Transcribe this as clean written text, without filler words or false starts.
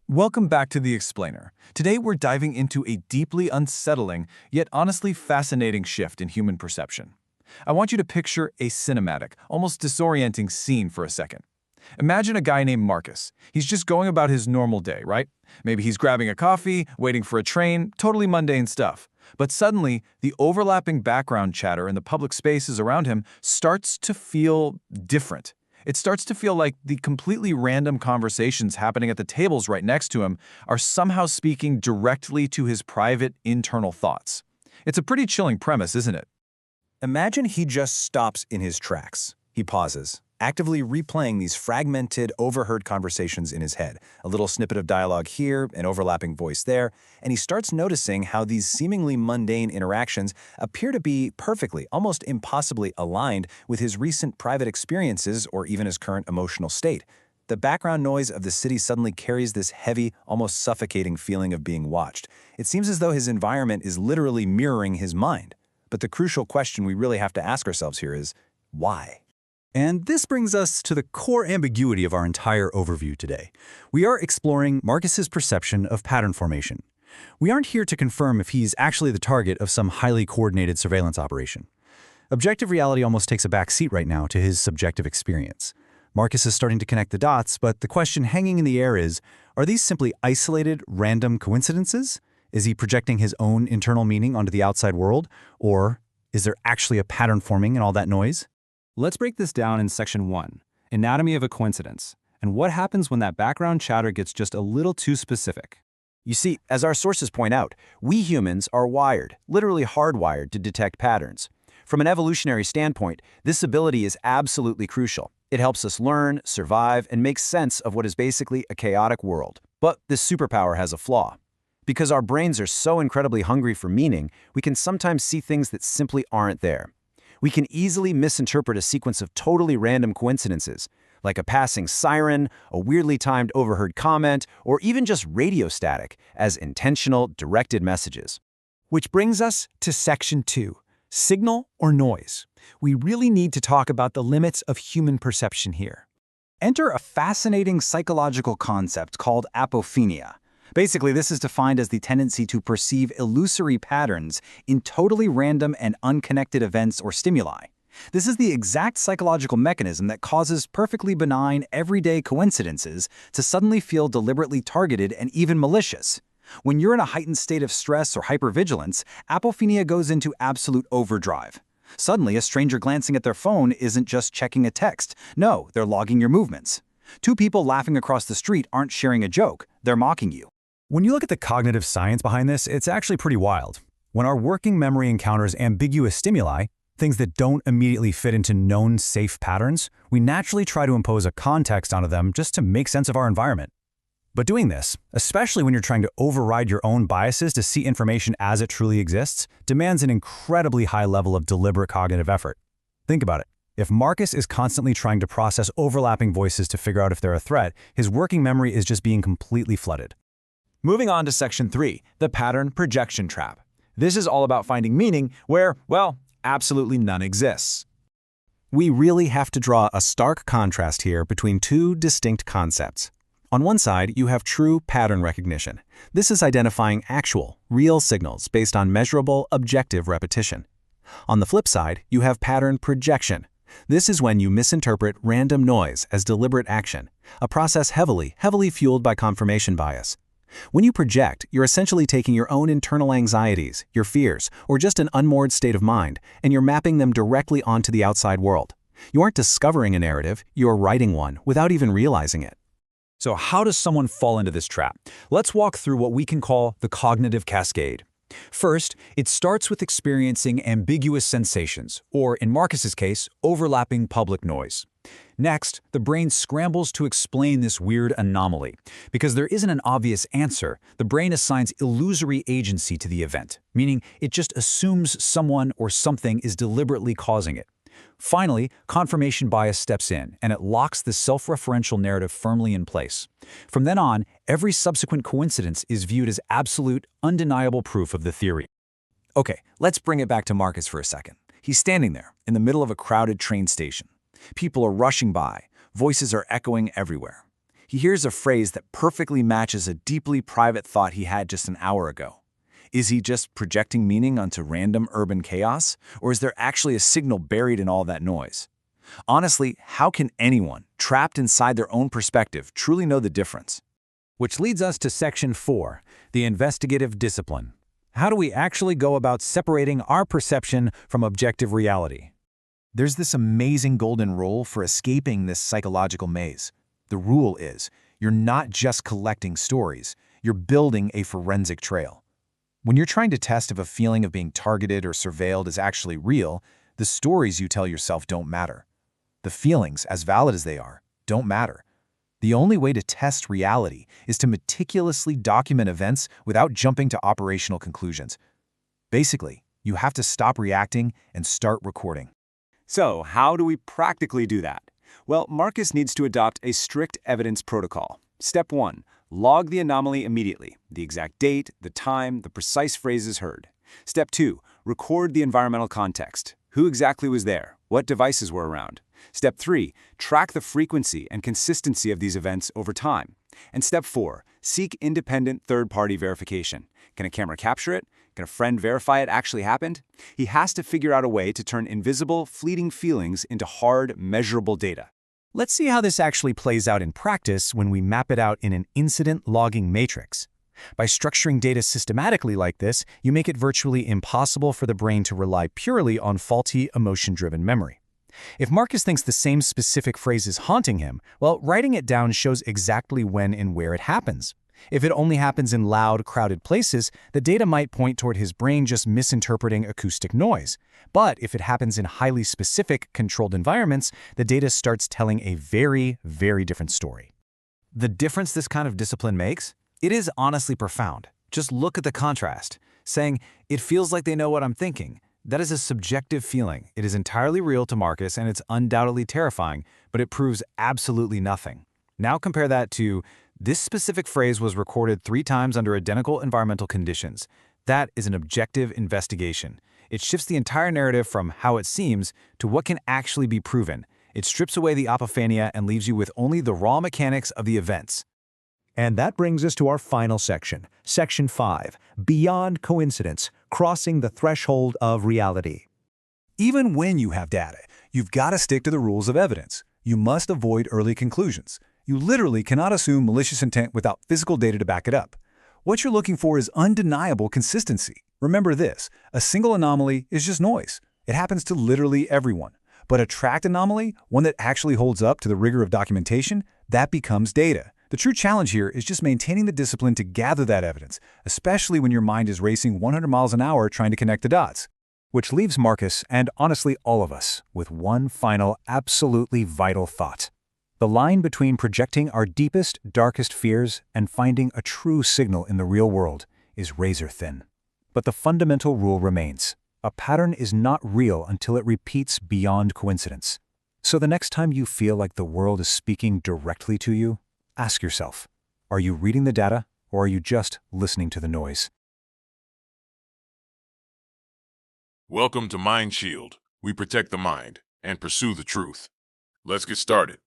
Welcome back to The Explainer. Today we're diving into a deeply unsettling, yet honestly fascinating shift in human perception. I want you to picture a cinematic, almost disorienting scene for a second. Imagine a guy named Marcus. He's just going about his normal day, right? Maybe he's grabbing a coffee, waiting for a train, totally mundane stuff. But suddenly, the overlapping background chatter in the public spaces around him starts to feel different. It starts to feel like the completely random conversations happening at the tables right next to him are somehow speaking directly to his private, internal thoughts. It's a pretty chilling premise, isn't it? Imagine he just stops in his tracks. He pauses, actively replaying these fragmented, overheard conversations in his head. A little snippet of dialogue here, an overlapping voice there, and he starts noticing how these seemingly mundane interactions appear to be perfectly, almost impossibly aligned with his recent private experiences or even his current emotional state. The background noise of the city suddenly carries this heavy, almost suffocating feeling of being watched. It seems as though his environment is literally mirroring his mind. But the crucial question we really have to ask ourselves here is, why? And this brings us to the core ambiguity of our entire overview today. We are exploring Marcus's perception of pattern formation. We aren't here to confirm if he's actually the target of some highly coordinated surveillance operation. Objective reality almost takes a back seat right now to his subjective experience. Marcus is starting to connect the dots, but the question hanging in the air is, are these simply isolated, random coincidences? Is he projecting his own internal meaning onto the outside world? Or is there actually a pattern forming in all that noise? Let's break this down in Section 1, Anatomy of a Coincidence, and what happens when that background chatter gets just a little too specific. You see, as our sources point out, we humans are wired, literally hardwired to detect patterns. From an evolutionary standpoint, this ability is absolutely crucial. It helps us learn, survive, and make sense of what is basically a chaotic world. But this superpower has a flaw. Because our brains are so incredibly hungry for meaning, we can sometimes see things that simply aren't there. We can easily misinterpret a sequence of totally random coincidences, like a passing siren, a weirdly timed overheard comment, or even just radio static, as intentional, directed messages. Which brings us to Section 2, Signal or Noise. We really need to talk about the limits of human perception here. Enter a fascinating psychological concept called apophenia. Basically, this is defined as the tendency to perceive illusory patterns in totally random and unconnected events or stimuli. This is the exact psychological mechanism that causes perfectly benign, everyday coincidences to suddenly feel deliberately targeted and even malicious. When you're in a heightened state of stress or hypervigilance, apophenia goes into absolute overdrive. Suddenly, a stranger glancing at their phone isn't just checking a text. No, they're logging your movements. Two people laughing across the street aren't sharing a joke. They're mocking you. When you look at the cognitive science behind this, it's actually pretty wild. When our working memory encounters ambiguous stimuli, things that don't immediately fit into known safe patterns, we naturally try to impose a context onto them just to make sense of our environment. But doing this, especially when you're trying to override your own biases to see information as it truly exists, demands an incredibly high level of deliberate cognitive effort. Think about it. If Marcus is constantly trying to process overlapping voices to figure out if they're a threat, his working memory is just being completely flooded. Moving on to Section 3, the pattern projection trap. This is all about finding meaning where, well, absolutely none exists. We really have to draw a stark contrast here between two distinct concepts. On one side, you have true pattern recognition. This is identifying actual, real signals based on measurable, objective repetition. On the flip side, you have pattern projection. This is when you misinterpret random noise as deliberate action, a process heavily fueled by confirmation bias. When you project, you're essentially taking your own internal anxieties, your fears, or just an unmoored state of mind, and you're mapping them directly onto the outside world. You aren't discovering a narrative, you're writing one without even realizing it. So how does someone fall into this trap? Let's walk through what we can call the cognitive cascade. First, it starts with experiencing ambiguous sensations, or in Marcus's case, overlapping public noise. Next, the brain scrambles to explain this weird anomaly. Because there isn't an obvious answer, the brain assigns illusory agency to the event, meaning it just assumes someone or something is deliberately causing it. Finally, confirmation bias steps in, and it locks the self-referential narrative firmly in place. From then on, every subsequent coincidence is viewed as absolute, undeniable proof of the theory. Okay, let's bring it back to Marcus for a second. He's standing there, in the middle of a crowded train station. People are rushing by, voices are echoing everywhere. He hears a phrase that perfectly matches a deeply private thought he had just an hour ago. Is he just projecting meaning onto random urban chaos, or is there actually a signal buried in all that noise? Honestly, how can anyone, trapped inside their own perspective, truly know the difference? Which leads us to Section 4, the investigative discipline. How do we actually go about separating our perception from objective reality? There's this amazing golden rule for escaping this psychological maze. The rule is, you're not just collecting stories, you're building a forensic trail. When you're trying to test if a feeling of being targeted or surveilled is actually real, the stories you tell yourself don't matter. The feelings, as valid as they are, don't matter. The only way to test reality is to meticulously document events without jumping to operational conclusions. Basically, you have to stop reacting and start recording. So, how do we practically do that? Well, Marcus needs to adopt a strict evidence protocol. Step 1. Log the anomaly immediately, the exact date, the time, the precise phrases heard. Step 2. Record the environmental context. Who exactly was there? What devices were around? Step 3. Track the frequency and consistency of these events over time. And Step 4. Seek independent third-party verification. Can a camera capture it? Can a friend verify it actually happened? He has to figure out a way to turn invisible, fleeting feelings into hard, measurable data. Let's see how this actually plays out in practice when we map it out in an incident logging matrix. By structuring data systematically like this, you make it virtually impossible for the brain to rely purely on faulty, emotion-driven memory. If Marcus thinks the same specific phrase is haunting him, well, writing it down shows exactly when and where it happens. If it only happens in loud, crowded places, the data might point toward his brain just misinterpreting acoustic noise. But if it happens in highly specific, controlled environments, the data starts telling a very, very different story. The difference this kind of discipline makes? It is honestly profound. Just look at the contrast. Saying, "It feels like they know what I'm thinking." That is a subjective feeling. It is entirely real to Marcus, and it's undoubtedly terrifying, but it proves absolutely nothing. Now compare that to, "This specific phrase was recorded 3 times under identical environmental conditions." That is an objective investigation. It shifts the entire narrative from how it seems to what can actually be proven. It strips away the apophania and leaves you with only the raw mechanics of the events. And that brings us to our final section, Section 5, Beyond Coincidence, Crossing the Threshold of Reality. Even when you have data, you've got to stick to the rules of evidence. You must avoid early conclusions. You literally cannot assume malicious intent without physical data to back it up. What you're looking for is undeniable consistency. Remember this, a single anomaly is just noise. It happens to literally everyone. But a tracked anomaly, one that actually holds up to the rigor of documentation, that becomes data. The true challenge here is just maintaining the discipline to gather that evidence, especially when your mind is racing 100 miles an hour trying to connect the dots. Which leaves Marcus, and honestly all of us, with one final, absolutely vital thought. The line between projecting our deepest, darkest fears and finding a true signal in the real world is razor thin. But the fundamental rule remains. A pattern is not real until it repeats beyond coincidence. So the next time you feel like the world is speaking directly to you, ask yourself, are you reading the data or are you just listening to the noise? Welcome to Mind Shield. We protect the mind and pursue the truth. Let's get started.